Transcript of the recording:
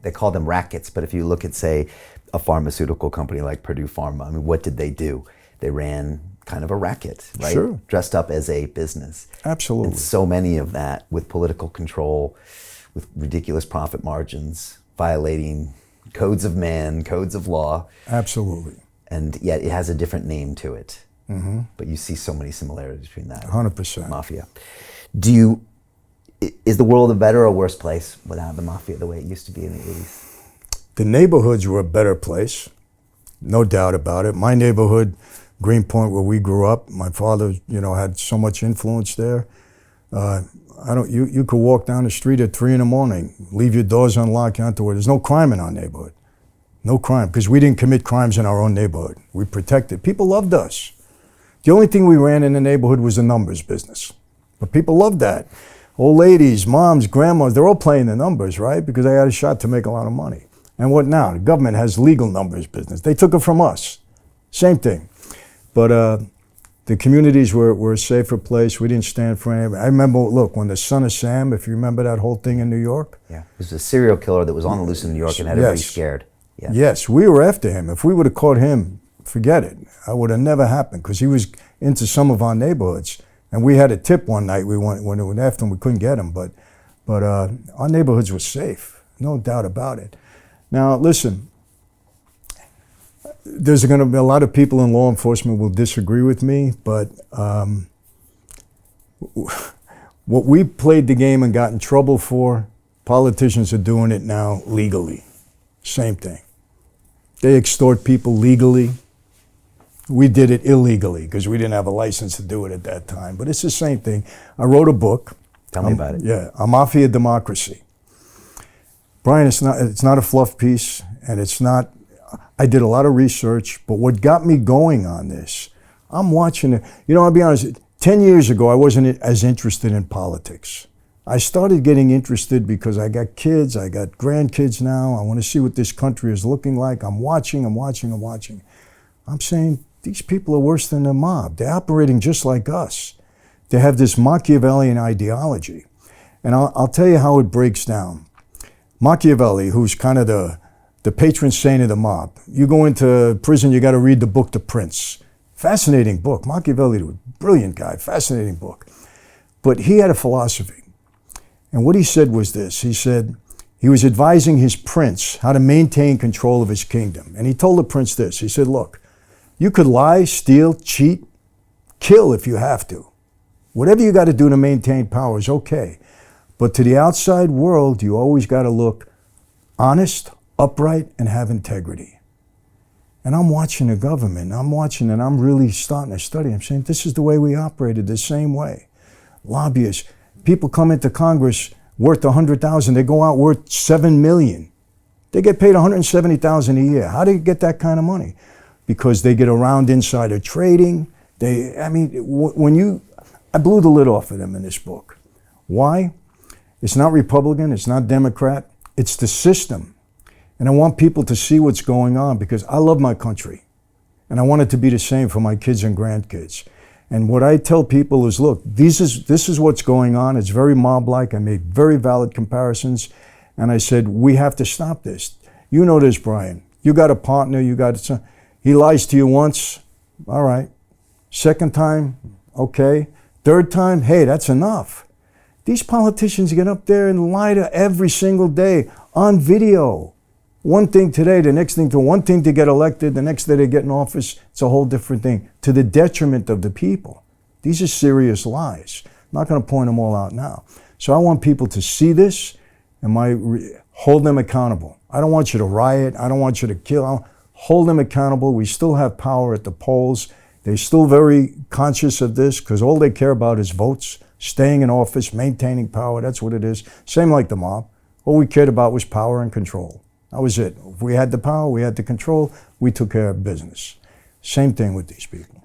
they call them rackets, but if you look at, say, a pharmaceutical company like Purdue Pharma, I mean, what did they do? They ran kind of a racket, right? Sure. Dressed up as a business. Absolutely. And so many of that with political control, with ridiculous profit margins, violating codes of man, codes of law. Absolutely. And yet it has a different name to it. Mm-hmm. But you see so many similarities between that 100%. Mafia. Is the world a better or worse place without the Mafia the way it used to be in the 80s? The neighborhoods were a better place, no doubt about it. My neighborhood, Greenpoint, where we grew up, my father, had so much influence there. You could walk down the street at 3 a.m, leave your doors unlocked, out the door. There's no crime in our neighborhood. No crime, because we didn't commit crimes in our own neighborhood. We protected. People loved us. The only thing we ran in the neighborhood was the numbers business. But people loved that. Old ladies, moms, grandmas, they're all playing the numbers, right? Because they had a shot to make a lot of money. And what now? The government has legal numbers business. They took it from us. Same thing. But the communities were a safer place. We didn't stand for any. I remember, look, when the Son of Sam, if you remember that whole thing in New York. Yeah, it was a serial killer that was on the loose in New York and had everybody scared. Yeah. Yes, we were after him. If we would have caught him, forget it. That would have never happened because he was into some of our neighborhoods. And we had a tip one night. We went after him. We couldn't get him, but our neighborhoods were safe, no doubt about it. Now, listen, there's going to be a lot of people in law enforcement will disagree with me, but what we played the game and got in trouble for, politicians are doing it now legally. Same thing. They extort people legally. We did it illegally because we didn't have a license to do it at that time. But it's the same thing. I wrote a book. Tell me about it. Yeah, A Mafia Democracy. Brian, it's not a fluff piece, and it's not. I did a lot of research, but what got me going on this, I'm watching it. I'll be honest, 10 years ago, I wasn't as interested in politics. I started getting interested because I got kids, I got grandkids now. I want to see what this country is looking like. I'm watching. I'm saying, these people are worse than the mob. They're operating just like us. They have this Machiavellian ideology. And I'll tell you how it breaks down. Machiavelli, who's kind of the patron saint of the mob. You go into prison, you got to read the book, The Prince. Fascinating book. Machiavelli was a brilliant guy, fascinating book. But he had a philosophy. And what he said was this. He said he was advising his prince how to maintain control of his kingdom. And he told the prince this. He said, look, you could lie, steal, cheat, kill if you have to. Whatever you got to do to maintain power is okay. But to the outside world, you always got to look honest, upright, and have integrity. And I'm watching the government. I'm really starting to study. I'm saying, this is the way we operated, the same way. Lobbyists. People come into Congress worth $100,000. They go out worth $7 million. They get paid $170,000 a year. How do you get that kind of money? Because they get around insider trading. I blew the lid off of them in this book. Why? It's not Republican, it's not Democrat, it's the system. And I want people to see what's going on because I love my country. And I want it to be the same for my kids and grandkids. And what I tell people is, look, this is what's going on. It's very mob-like. I made very valid comparisons. And I said, we have to stop this. You know this, Brian. You got a partner, he lies to you once, all right. Second time, okay. Third time, hey, that's enough. These politicians get up there and lie to every single day on video. One thing today, the next thing one thing to get elected, the next day they get in office, it's a whole different thing, to the detriment of the people. These are serious lies. I'm not going to point them all out now. So I want people to see this and hold them accountable. I don't want you to riot. I don't want you to kill. Hold them accountable. We still have power at the polls. They're still very conscious of this because all they care about is votes, staying in office, maintaining power. That's what it is. Same like the mob. All we cared about was power and control. That was it. If we had the power, we had the control, we took care of business. Same thing with these people.